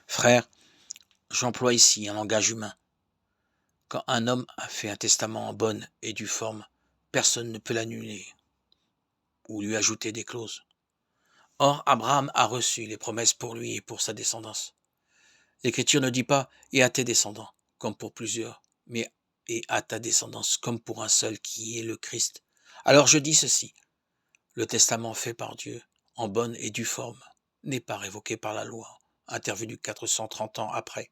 Frère, j'emploie ici un langage humain. Quand un homme a fait un testament en bonne et due forme, personne ne peut l'annuler ou lui ajouter des clauses. Or, Abraham a reçu les promesses pour lui et pour sa descendance. L'Écriture ne dit pas « et à tes descendants » comme pour plusieurs, mais « et à ta descendance » comme pour un seul qui est le Christ. Alors je dis ceci, le testament fait par Dieu, en bonne et due forme, n'est pas révoqué par la loi, intervenue 430 ans après,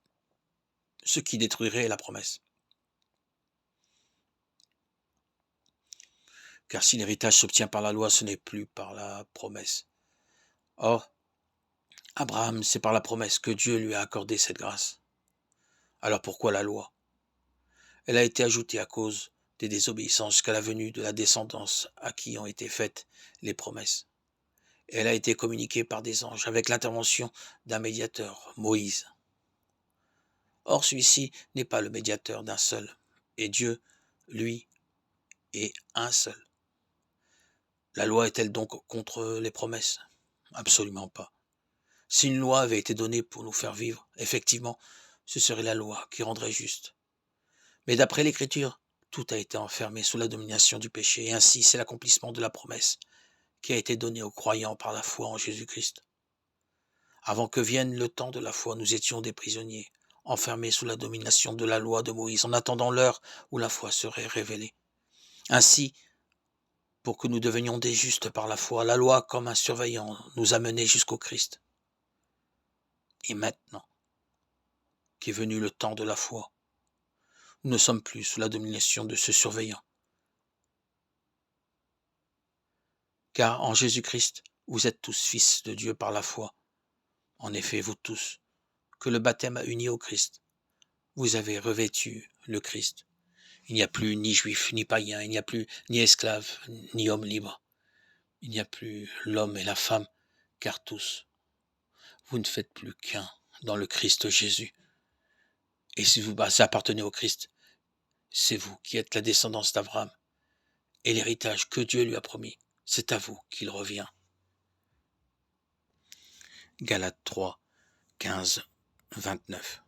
ce qui détruirait la promesse. Car si l'héritage s'obtient par la loi, ce n'est plus par la promesse. Or, Abraham, c'est par la promesse que Dieu lui a accordé cette grâce. Alors pourquoi la loi? Elle a été ajoutée à cause des désobéissances jusqu'à la venue de la descendance à qui ont été faites les promesses. Elle a été communiquée par des anges avec l'intervention d'un médiateur, Moïse. Or celui-ci n'est pas le médiateur d'un seul, et Dieu, lui, est un seul. La loi est-elle donc contre les promesses? Absolument pas. Si une loi avait été donnée pour nous faire vivre, effectivement, ce serait la loi qui rendrait juste. Mais d'après l'Écriture, tout a été enfermé sous la domination du péché, et ainsi c'est l'accomplissement de la promesse qui a été donnée aux croyants par la foi en Jésus-Christ. Avant que vienne le temps de la foi, nous étions des prisonniers, enfermés sous la domination de la loi de Moïse, en attendant l'heure où la foi serait révélée. Ainsi, pour que nous devenions des justes par la foi, la loi, comme un surveillant, nous a menés jusqu'au Christ. Et maintenant qu'est venu le temps de la foi, nous ne sommes plus sous la domination de ce surveillant. Car en Jésus-Christ, vous êtes tous fils de Dieu par la foi. En effet, vous tous, que le baptême a unis au Christ, vous avez revêtu le Christ. Il n'y a plus ni juif, ni païen, il n'y a plus ni esclave, ni homme libre. Il n'y a plus l'homme et la femme, car tous, vous ne faites plus qu'un dans le Christ Jésus. Et si vous appartenez au Christ, c'est vous qui êtes la descendance d'Abraham. Et l'héritage que Dieu lui a promis, c'est à vous qu'il revient. Galates 3, 15, 29.